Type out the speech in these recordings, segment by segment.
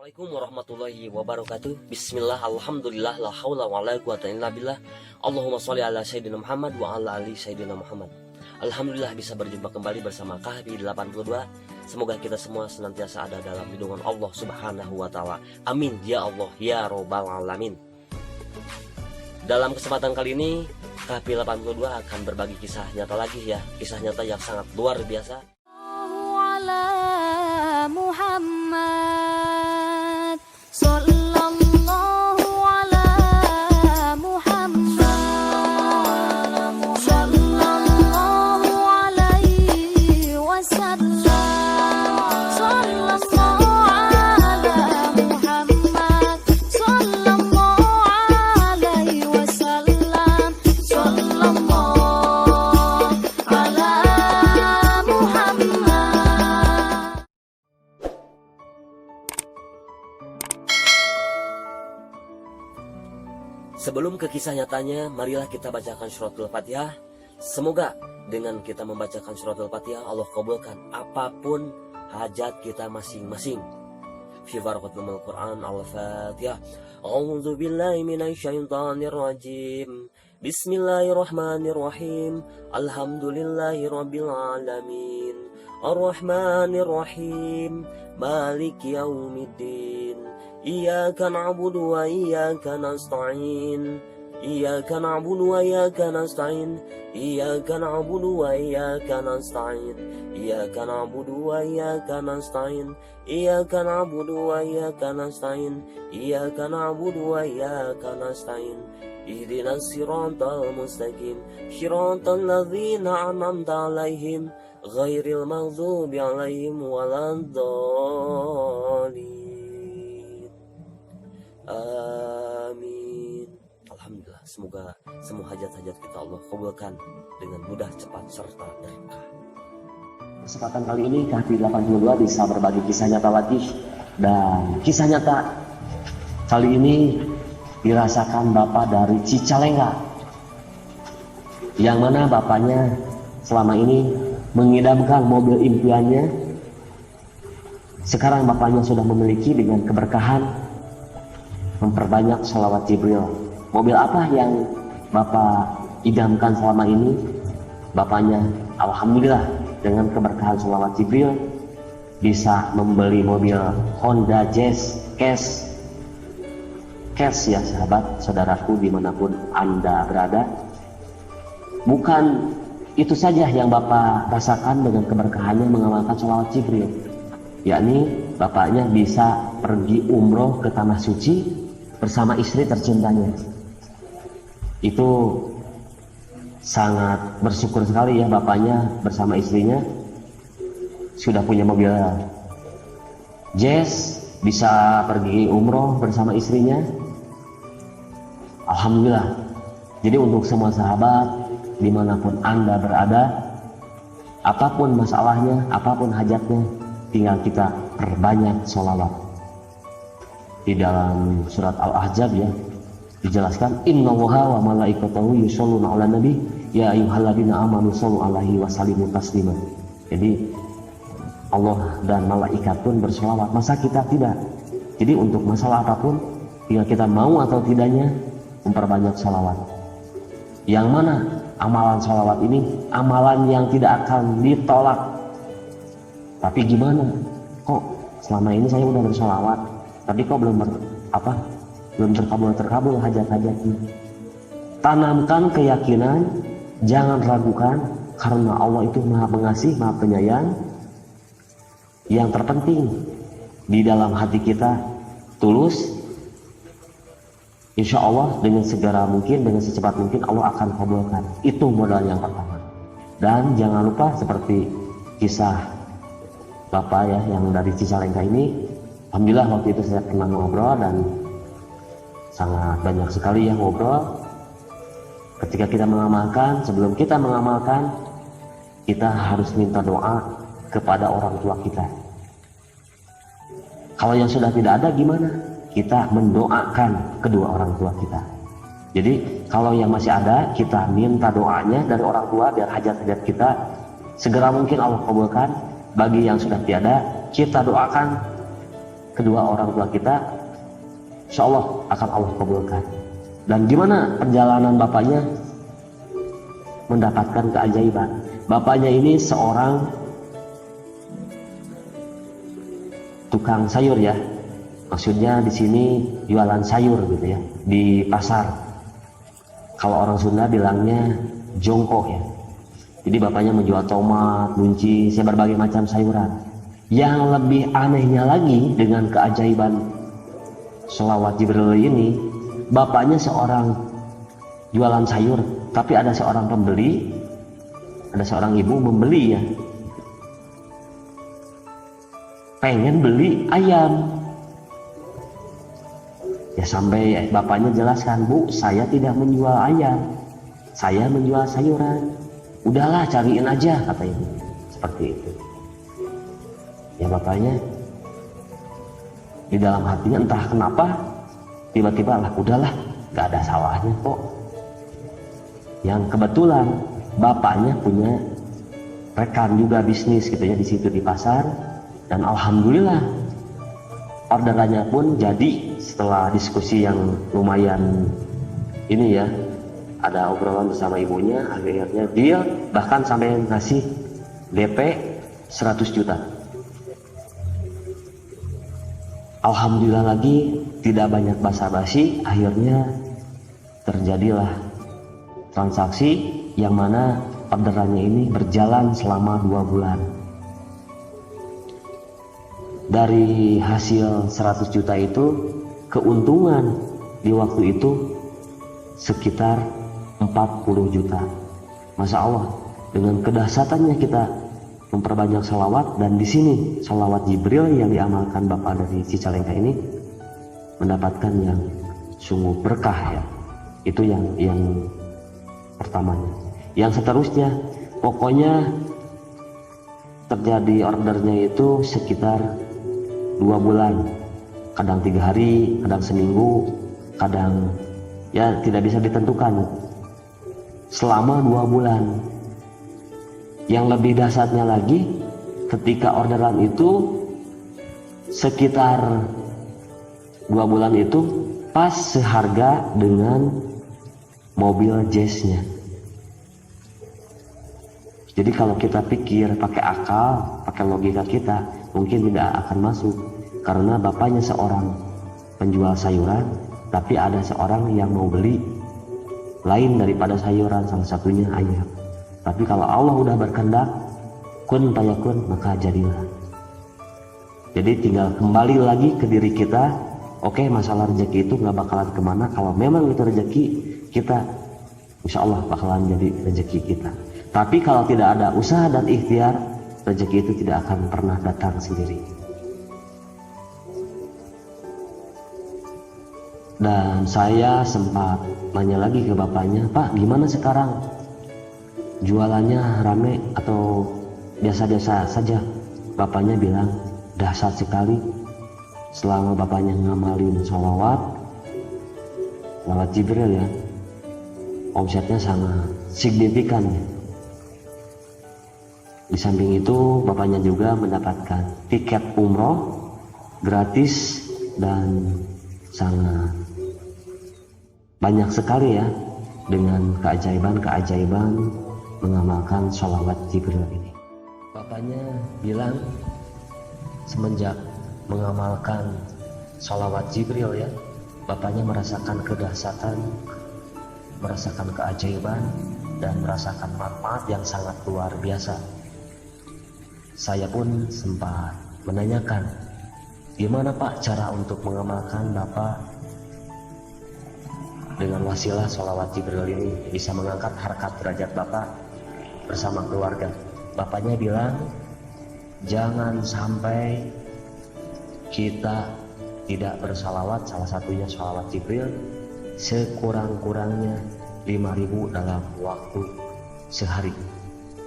Assalamualaikum warahmatullahi wabarakatuh. Bismillah, alhamdulillah, la haula wa la quwata illa billah. Allahumma sholli ala sayyidina Muhammad wa ala ali sayyidina Muhammad. Alhamdulillah bisa berjumpa kembali bersama Kahfi 82. Semoga kita semua senantiasa ada dalam lindungan Allah Subhanahu wa taala. Amin ya Allah ya robbal alamin. Dalam kesempatan kali ini Kahfi 82 akan berbagi kisah nyata lagi ya. Kisah nyata yang sangat luar biasa. Muhammad sallallahu ala Muhammad sallallahu alaihi wasallam sallallahu ala Muhammad sallallahu alaihi wasallam sallallahu ala Muhammad. Sebelum ke kisah nyatanya, marilah kita bacakan suratul Fatihah. Semoga dengan kita membacakan suratul Fatihah, Allah kabulkan apapun hajat kita masing-masing. Fi barakatul Quran al-Fatihah. A'udzu billahi minasyaitonir rajim. Bismillahirrahmanirrahim. Alhamdulillahirabbil alamin. Arrahmanir rahim. Maliki yaumiddin. Iyyaka na'budu wa iyyaka nasta'in. Iyyaka na'budu wa iyyaka nasta'in. Iyyaka na'budu wa iyyaka nasta'in. Iyyaka na'budu wa iyyaka nasta'in. Iyyaka na'budu wa iyyaka nasta'in. Iyyaka na'budu wa iyyaka nasta'in. Ihdinas siratal mustaqim. Siratal ladzina an'amta 'alaihim ghairil maghdubi 'alaihim waladdallin. Amin. Alhamdulillah, semoga semua hajat-hajat kita Allah kabulkan dengan mudah, cepat, serta berkah. Kesempatan kali ini Kahfi 82 bisa berbagi kisah nyata lagi. Dan kisah nyata kali ini dirasakan bapak dari Cicalengka, yang mana bapaknya selama ini mengidamkan mobil impiannya. Sekarang bapaknya sudah memiliki dengan keberkahan memperbanyak sholawat Jibril. Mobil apa yang bapak idamkan selama ini? Bapaknya alhamdulillah dengan keberkahan sholawat Jibril bisa membeli mobil Honda Jazz cash ya sahabat saudaraku dimanapun anda berada. Bukan itu saja yang bapak rasakan dengan keberkahannya mengamalkan sholawat Jibril, yakni bapaknya bisa pergi umroh ke tanah suci bersama istri tercintanya. Itu sangat bersyukur sekali ya, bapaknya bersama istrinya sudah punya mobil Jazz, bisa pergi umroh bersama istrinya. Alhamdulillah. Jadi untuk semua sahabat dimanapun anda berada, apapun masalahnya, apapun hajatnya, tinggal kita perbanyak sholawat. Di dalam surat Al-Ahzab ya dijelaskan, innallaha wa malaikatahu yusholluna 'alan nabi ya ayyuhalladzina amanu shollu 'alaihi wa sallimu taslima. Jadi Allah dan malaikat pun bersolawat, masa kita tidak? Jadi untuk masalah apapun tinggal kita mau atau tidaknya memperbanyak sholawat. Yang mana amalan sholawat ini amalan yang tidak akan ditolak. Tapi gimana? Kok selama ini saya udah bersolawat tapi kok belum terkabul hajat-hajatnya. Tanamkan keyakinan, jangan ragukan, karena Allah itu maha pengasih, maha penyayang. Yang terpenting di dalam hati kita tulus, insya Allah dengan segera mungkin, dengan secepat mungkin Allah akan kabulkan. Itu modal yang pertama. Dan jangan lupa seperti kisah bapak ya yang dari Cicalengka ini, alhamdulillah waktu itu saya pernah ngobrol dan sangat banyak sekali yang ngobrol. Ketika kita mengamalkan, sebelum kita mengamalkan, kita harus minta doa kepada orang tua kita. Kalau yang sudah tidak ada gimana? Kita mendoakan kedua orang tua kita. Jadi kalau yang masih ada, kita minta doanya dari orang tua biar hajat-hajat kita segera mungkin Allah kabulkan. Bagi yang sudah tiada, kita doakan kedua orang tua kita, insya Allah akan Allah kabulkan. Dan gimana perjalanan bapaknya mendapatkan keajaiban? Bapaknya ini seorang tukang sayur ya, maksudnya di sini jualan sayur gitu ya, di pasar. Kalau orang Sunda bilangnya jongkok ya. Jadi bapaknya menjual tomat, buncis, ya berbagai macam sayuran. Yang lebih anehnya lagi dengan keajaiban sholawat Jibril ini, bapaknya seorang jualan sayur, tapi ada seorang pembeli, ada seorang ibu membeli ya, pengen beli ayam. Ya sampai bapaknya jelaskan, Bu, saya tidak menjual ayam, saya menjual sayuran. Udahlah cariin aja, kata ibu. Seperti itu. Ya bapaknya di dalam hatinya entah kenapa tiba-tiba lah, udahlah, gak ada salahnya kok. Yang kebetulan bapaknya punya rekan juga bisnis gitu ya di situ di pasar, dan alhamdulillah orderannya pun jadi. Setelah diskusi yang lumayan ini ya, ada obrolan bersama ibunya, akhirnya deal, bahkan sampai ngasih DP 100 juta. Alhamdulillah lagi, tidak banyak basa-basi, akhirnya terjadilah transaksi yang mana orderannya ini berjalan selama 2 bulan. Dari hasil 100 juta itu, keuntungan di waktu itu sekitar 40 juta. Masya Allah, dengan kedahsyatannya kita memperbanyak salawat, dan di sini salawat Jibril yang diamalkan Bapak dari Cicalengka ini mendapatkan yang sungguh berkah ya. Itu yang pertamanya. Yang seterusnya, pokoknya terjadi ordernya itu sekitar 2 bulan, kadang 3 hari, kadang seminggu, kadang ya tidak bisa ditentukan, selama 2 bulan. Yang lebih dahsyatnya lagi, ketika orderan itu sekitar 2 bulan itu pas seharga dengan mobil jazznya. Jadi kalau kita pikir pakai akal, pakai logika kita, mungkin tidak akan masuk, karena bapaknya seorang penjual sayuran, tapi ada seorang yang mau beli lain daripada sayuran, salah satunya ayam. Tapi kalau Allah udah berkehendak, kun fayakun, maka jadilah. Jadi tinggal kembali lagi ke diri kita. Oke, masalah rezeki itu nggak bakalan kemana. Kalau memang itu rezeki kita, insya Allah bakalan jadi rezeki kita. Tapi kalau tidak ada usaha dan ikhtiar, rezeki itu tidak akan pernah datang sendiri. Dan saya sempat nanya lagi ke bapaknya, Pak, gimana sekarang? Jualannya rame atau biasa-biasa saja? Bapaknya bilang, dahsyat sekali. Selama bapaknya ngamalin sholawat Jibril ya, omsetnya sangat signifikan ya. Di samping itu bapaknya juga mendapatkan tiket umroh gratis, dan sangat banyak sekali ya dengan keajaiban-keajaiban mengamalkan sholawat Jibril ini. Bapaknya bilang semenjak mengamalkan sholawat Jibril ya, bapaknya merasakan kedahsyatan, merasakan keajaiban, dan merasakan manfaat yang sangat luar biasa. Saya pun sempat menanyakan, gimana Pak cara untuk mengamalkan Bapak dengan wasilah sholawat Jibril ini bisa mengangkat harkat derajat Bapak bersama keluarga. Bapaknya bilang, jangan sampai kita tidak bersalawat, salah satunya sholawat Jibril, sekurang-kurangnya 5.000 dalam waktu sehari.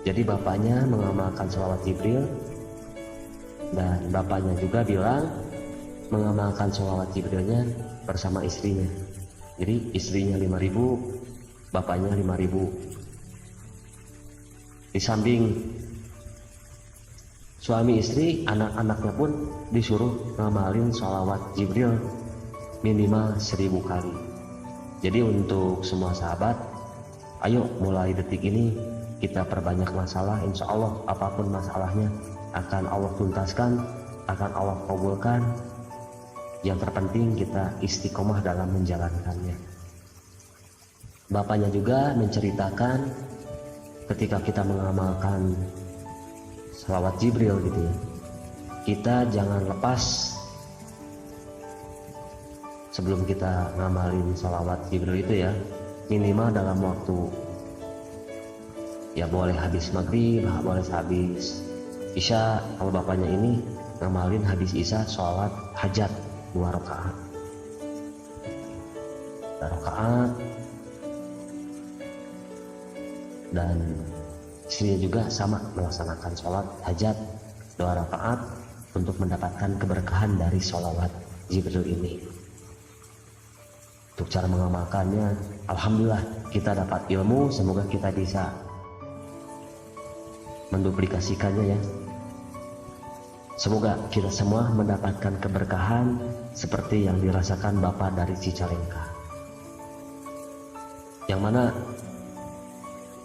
Jadi bapaknya mengamalkan sholawat Jibril, dan bapaknya juga bilang mengamalkan sholawat Jibrilnya bersama istrinya. Jadi istrinya 5.000, bapaknya 5.000. Di samping Suami istri, anak-anaknya pun disuruh ngamalin sholawat Jibril minimal 1000 kali. Jadi untuk semua sahabat, ayo mulai detik ini kita perbanyak masalah. Insya Allah apapun masalahnya akan Allah tuntaskan, akan Allah kabulkan. Yang terpenting kita istiqomah dalam menjalankannya. Bapaknya juga menceritakan ketika kita mengamalkan sholawat Jibril gitu ya, kita jangan lepas sebelum kita ngamalin sholawat Jibril itu ya, minimal dalam waktu ya, boleh habis maghrib, boleh habis isya. Kalau bapaknya ini ngamalin habis isya sholawat hajat 2 rakaat, dan istrinya juga sama melaksanakan sholat hajat 2 rakaat untuk mendapatkan keberkahan dari sholawat Jibril ini. Untuk cara mengamalkannya, alhamdulillah kita dapat ilmu, semoga kita bisa menduplikasikannya ya. Semoga kita semua mendapatkan keberkahan seperti yang dirasakan Bapak dari Cicalengka, yang mana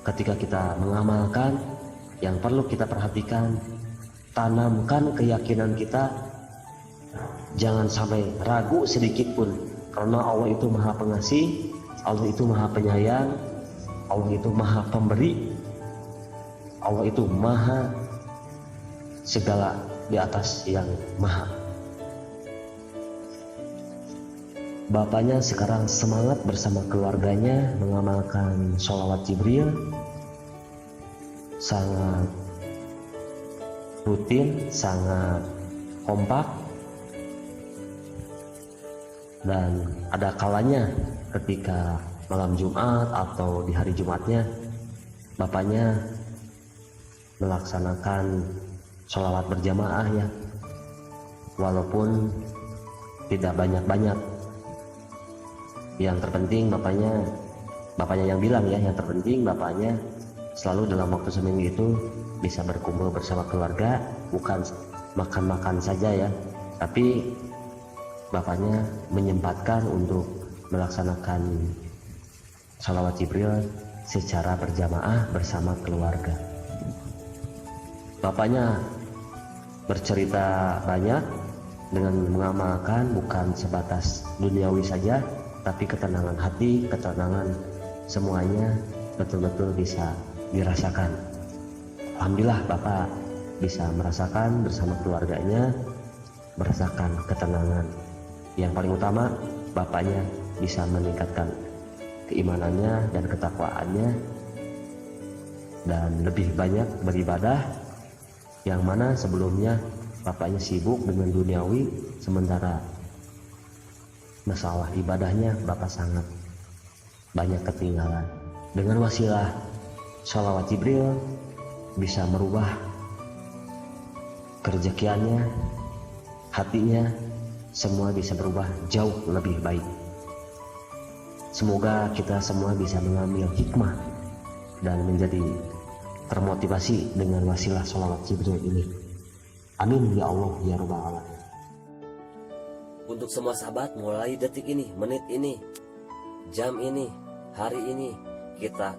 ketika kita mengamalkan, yang perlu kita perhatikan, tanamkan keyakinan kita, jangan sampai ragu sedikit pun, karena Allah itu maha pengasih, Allah itu maha penyayang, Allah itu maha pemberi, Allah itu maha segala di atas yang maha. Bapaknya sekarang semangat bersama keluarganya mengamalkan sholawat Jibril, sangat rutin, sangat kompak, dan ada kalanya ketika malam Jumat atau di hari Jumatnya bapaknya melaksanakan sholawat berjamaah ya, walaupun tidak banyak-banyak. Yang terpenting bapaknya yang bilang ya, yang terpenting bapaknya selalu dalam waktu seminggu itu bisa berkumpul bersama keluarga, bukan makan-makan saja ya, tapi bapaknya menyempatkan untuk melaksanakan sholawat Jibril secara berjamaah bersama keluarga. Bapaknya bercerita banyak dengan mengamalkan, bukan sebatas duniawi saja, tapi ketenangan hati, ketenangan semuanya betul-betul bisa dirasakan. Alhamdulillah Bapak bisa merasakan bersama keluarganya, merasakan ketenangan. Yang paling utama, Bapaknya bisa meningkatkan keimanannya dan ketakwaannya, dan lebih banyak beribadah, yang mana sebelumnya Bapaknya sibuk dengan duniawi, sementara masalah ibadahnya Bapak sangat banyak ketinggalan. Dengan wasilah sholawat Jibril bisa merubah kerejekiannya, hatinya, semua bisa berubah jauh lebih baik. Semoga kita semua bisa mengambil hikmah dan menjadi termotivasi dengan wasilah sholawat Jibril ini. Amin ya Allah ya Rabbal Alamin. Untuk semua sahabat, mulai detik ini, menit ini, jam ini, hari ini, kita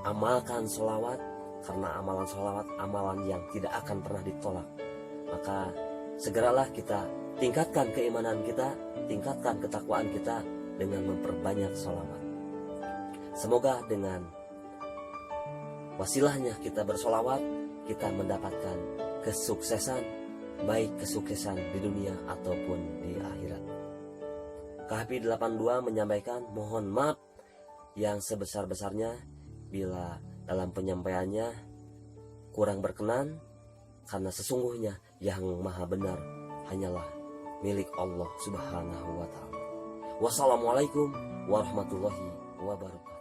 amalkan sholawat, karena amalan sholawat amalan yang tidak akan pernah ditolak. Maka segeralah kita tingkatkan keimanan kita, tingkatkan ketakwaan kita dengan memperbanyak sholawat. Semoga dengan wasilahnya kita bersolawat, kita mendapatkan kesuksesan, baik kesuksesan di dunia ataupun di akhirat. KHP 82 menyampaikan mohon maaf yang sebesar-besarnya bila dalam penyampaiannya kurang berkenan, karena sesungguhnya yang maha benar hanyalah milik Allah Subhanahu wa Ta'ala. Wassalamualaikum warahmatullahi wabarakatuh.